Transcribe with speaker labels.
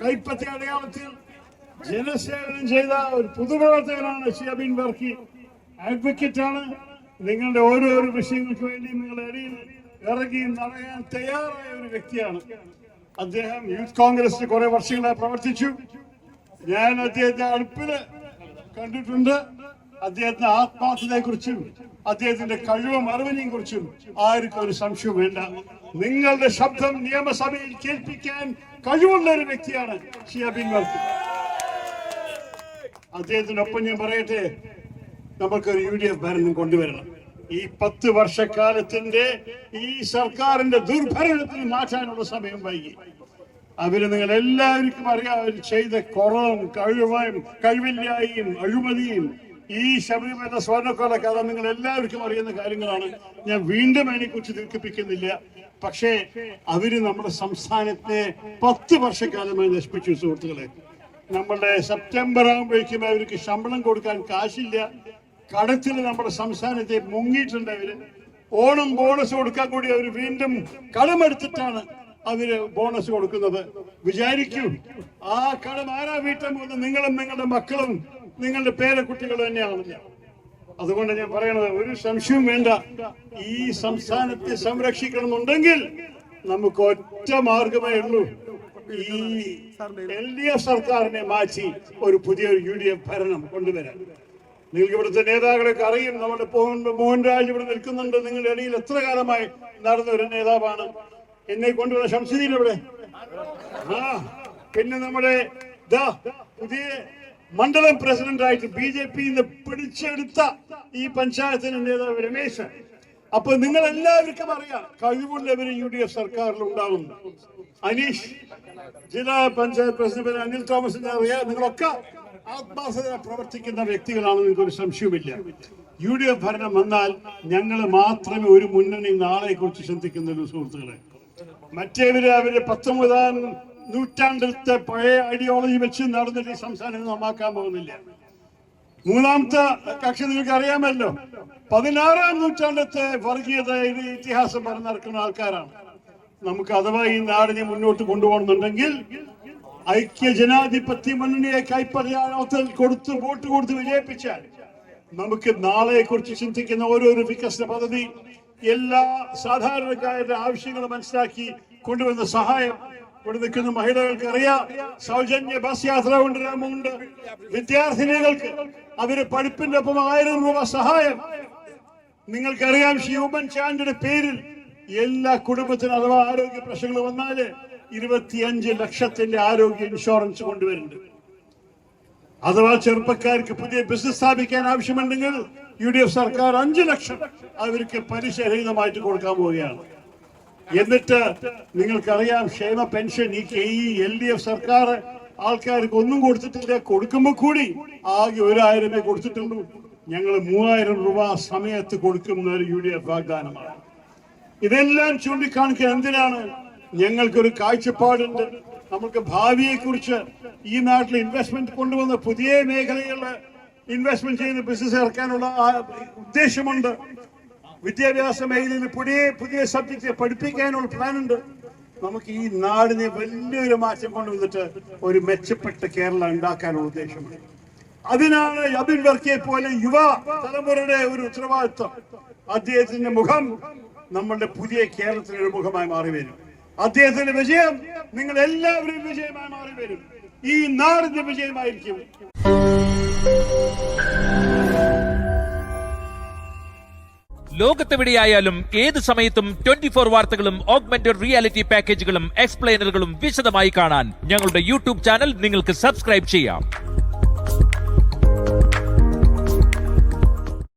Speaker 1: കൈപ്പത്തി അടയാളത്തിൽ ജനസേവനം ചെയ്ത ഒരു പൊതുപ്രവർത്തകനാണ് ഷിയാബിൻ വർക്കി. അഡ്വക്കേറ്റാണ്. നിങ്ങളുടെ ഓരോരോ വിഷയങ്ങൾക്ക് വേണ്ടി നിങ്ങളുടെ ഇടയിൽ ഇറങ്ങി നടക്കാൻ തയ്യാറായ ഒരു വ്യക്തിയാണ് അദ്ദേഹം. യൂത്ത് കോൺഗ്രസിൽ കുറെ വർഷങ്ങളായി പ്രവർത്തിച്ചു. ഞാൻ അദ്ദേഹത്തെ അടുപ്പില് കണ്ടിട്ടുണ്ട്. അദ്ദേഹത്തിന്റെ ആത്മാർത്ഥതയെ കുറിച്ചും അദ്ദേഹത്തിന്റെ കഴിവും അറിവിനെയും കുറിച്ചും ആർക്കും ഒരു സംശയവും വേണ്ട. നിങ്ങളുടെ ശബ്ദം നിയമസഭയിൽ കേൾപ്പിക്കാൻ കഴിവുള്ള ഒരു വ്യക്തിയാണ് ഷിയാബിൻ വർക്കി. അദ്ദേഹത്തിനൊപ്പം ഞാൻ പറയട്ടെ, നമുക്കൊരു UDF ഭരണം കൊണ്ടുവരണം. ഈ 10 വർഷക്കാലത്തിന്റെ ഈ സർക്കാരിന്റെ ദുർഭരണത്തിന് മാറ്റാനുള്ള സമയം വൈകി. അവര് നിങ്ങൾ എല്ലാവർക്കും അറിയാം, അവർ ചെയ്ത കുറവും കഴിവില്ലായും അഴിമതിയും ഈ ശബരിമല സ്വർണ്ണക്കൊല കഥ നിങ്ങൾ എല്ലാവർക്കും അറിയുന്ന കാര്യങ്ങളാണ്. ഞാൻ വീണ്ടും അതിനെക്കുറിച്ച് ദീർഘിപ്പിക്കുന്നില്ല. പക്ഷേ അവര് നമ്മുടെ സംസ്ഥാനത്തെ 10 വർഷക്കാലമായി നശിപ്പിച്ചു. സുഹൃത്തുക്കളെ, നമ്മളുടെ സെപ്റ്റംബർ ആകുമ്പോഴേക്കും അവർക്ക് ശമ്പളം കൊടുക്കാൻ കാശില്ല. കടത്തിൽ നമ്മുടെ സംസ്ഥാനത്തെ മുങ്ങിയിട്ടുണ്ട് അവര്. ഓണം ബോണസ് കൊടുക്കാൻ കൂടി അവർ വീണ്ടും കടമെടുത്തിട്ടാണ് അവര് ബോണസ് കൊടുക്കുന്നത്. വിചാരിക്കൂ, ആ കടം ആരാ വീട്ടാൻ പോകുന്നത്? നിങ്ങളും നിങ്ങളുടെ മക്കളും നിങ്ങളുടെ പേരക്കുട്ടികൾ തന്നെയാണല്ലോ. അതുകൊണ്ട് ഞാൻ പറയണത്, ഒരു സംശയവും വേണ്ട. ഈ സംസ്ഥാനത്തെ സംരക്ഷിക്കണമെന്നുണ്ടെങ്കിൽ നമുക്ക് ഒറ്റ മാർഗമേ ഉള്ളൂ, ഈ LDF സർക്കാരിനെ മാറ്റി ഒരു പുതിയൊരു UDF ഭരണം കൊണ്ടുവരാൻ. നിങ്ങൾക്ക് ഇവിടുത്തെ നേതാക്കളൊക്കെ അറിയും. നമ്മുടെ മോഹൻരാജ് ഇവിടെ നിൽക്കുന്നുണ്ട്. നിങ്ങളുടെ ഇടയിൽ എത്ര കാലമായി നടന്ന ഒരു നേതാവാണ്. എന്നെ കൊണ്ടുവന്ന ശംസുദ്ദീൻ ഇവിടെ. പിന്നെ നമ്മുടെ പുതിയ മണ്ഡലം പ്രസിഡന്റായിട്ട് BJP പിടിച്ചെടുത്ത ഈ പഞ്ചായത്തിന്റെ നേതാവ് രമേശ്. അപ്പൊ നിങ്ങൾ എല്ലാവർക്കും അറിയാം, കഴിവുള്ളവര് UDF സർക്കാരിൽ ഉണ്ടാകുന്നു. അനീഷ് ജില്ലാ പഞ്ചായത്ത് പ്രസിഡന്റ് അനിൽ തോമസിനെ അറിയാം. നിങ്ങളൊക്കെ ആത്മാർത്ഥത പ്രവർത്തിക്കുന്ന വ്യക്തികളാണ്, നിങ്ങൾക്കൊരു സംശയവുമില്ല. UDF ഭരണം വന്നാൽ ഞങ്ങൾ മാത്രമേ ഒരു മുന്നണി നാളെ കുറിച്ച് ചിന്തിക്കുന്നുള്ളൂ. സുഹൃത്തുക്കളെ, മറ്റേവര് അവര് 19ാം നൂറ്റാണ്ടിലത്തെ പഴയ ഐഡിയോളജി വെച്ച് നടന്നിട്ട് ഈ സംസ്ഥാനം നന്നാക്കാൻ പോകുന്നില്ല. മൂന്നാമത്തെ കക്ഷി നിങ്ങൾക്ക് അറിയാമല്ലോ, 16ാം നൂറ്റാണ്ടത്തെ വർഗീയതയുടെ ഇതിഹാസം പറഞ്ഞു നടക്കുന്ന ആൾക്കാരാണ്. നമുക്ക് അഥവാ ഈ നാടിനെ മുന്നോട്ട് കൊണ്ടുപോകണമെന്നുണ്ടെങ്കിൽ ഐക്യ ജനാധിപത്യ മുന്നണിയെ കൈപ്പറിയാനത്തിൽ കൊടുത്ത് വോട്ട് കൊടുത്ത് വിജയിപ്പിച്ചാൽ നമുക്ക് നാളെ കുറിച്ച് ചിന്തിക്കുന്ന ഓരോരോ വികസന പദ്ധതി, എല്ലാ സാധാരണക്കാരുടെ ആവശ്യങ്ങൾ മനസ്സിലാക്കി കൊണ്ടുവന്ന സഹായം ഇവിടെ നിൽക്കുന്ന മഹിളകൾക്ക് അറിയാം. സൗജന്യ ബസ് യാത്ര കൊണ്ടുവരാമുണ്ട്. വിദ്യാർത്ഥിനികൾക്ക് അവര് പഠിപ്പിന്റെ ഒപ്പം 1000 രൂപ സഹായം. നിങ്ങൾക്കറിയാം, ഹ്യൂമൻ ചാൻഡിന്റെ പേരിൽ എല്ലാ കുടുംബത്തിനും അഥവാ ആരോഗ്യ പ്രശ്നങ്ങൾ വന്നാല് 25 ലക്ഷത്തിന്റെ ആരോഗ്യ ഇൻഷുറൻസ് കൊണ്ടുവരുന്നുണ്ട്. അഥവാ ചെറുപ്പക്കാർക്ക് പുതിയ ബിസിനസ് സ്ഥാപിക്കാൻ ആവശ്യമുണ്ടെങ്കിൽ UDF സർക്കാർ 5 ലക്ഷം അവർക്ക് പലിശരഹിതമായിട്ട് കൊടുക്കാൻ പോവുകയാണ്. എന്നിട്ട് നിങ്ങൾക്കറിയാം, ക്ഷേമ പെൻഷൻ ഈ LDF സർക്കാർ ആൾക്കാർക്ക് ഒന്നും കൊടുത്തിട്ടില്ല. കൊടുക്കുമ്പോൾ കൂടി ആകെ 1000 കൊടുത്തിട്ടുള്ളൂ. ഞങ്ങൾ 3000 രൂപ സമയത്ത് കൊടുക്കുന്ന ഒരു UDF വാഗ്ദാനമാണ്. ഇതെല്ലാം ചൂണ്ടിക്കാണിക്കാൻ എന്തിനാണ്? ഞങ്ങൾക്കൊരു കാഴ്ചപ്പാടുണ്ട്. നമുക്ക് ഭാവിയെ കുറിച്ച് ഈ നാട്ടിൽ ഇൻവെസ്റ്റ്മെന്റ് കൊണ്ടുവന്ന പുതിയ മേഖലകളിൽ ഇൻവെസ്റ്റ്മെന്റ് ചെയ്ത് ബിസിനസ് ഇറക്കാനുള്ള ഉദ്ദേശമുണ്ട്. വിദ്യാഭ്യാസ മേഖലയിൽ പുതിയ സബ്ജക്റ്റ് പഠിപ്പിക്കാനുള്ള പ്ലാൻ ഉണ്ട്. നമുക്ക് ഈ നാടിനെ വലിയൊരു മാറ്റം കൊണ്ടുവന്നിട്ട് ഒരു മെച്ചപ്പെട്ട കേരളം ഉണ്ടാക്കാനുള്ള ഉദ്ദേശമുണ്ട്. അതിനാണ് അബിൻ വർക്കിയെ പോലെ യുവ തലമുറയുടെ ഒരു ഉത്തരവാദിത്വം. അദ്ദേഹത്തിന്റെ മുഖം നമ്മളുടെ പുതിയ കേരളത്തിന്റെ ഒരു മുഖമായി മാറി വരും. അദ്ദേഹത്തിന്റെ വിജയം നിങ്ങൾ എല്ലാവരും വിജയമായി മാറി വരും. ഈ നാടിന്റെ വിജയമായിരിക്കും.
Speaker 2: ലോകത്തെവിടെയായാലും ഏത് സമയത്തും 24 വാർത്തകളും ഓഗ്മെന്റഡ് റിയാലിറ്റി പാക്കേജുകളും എക്സ്പ്ലെയിനറുകളും വിശദമായി കാണാൻ ഞങ്ങളുടെ YouTube ചാനൽ നിങ്ങൾക്ക് സബ്സ്ക്രൈബ് ചെയ്യാം.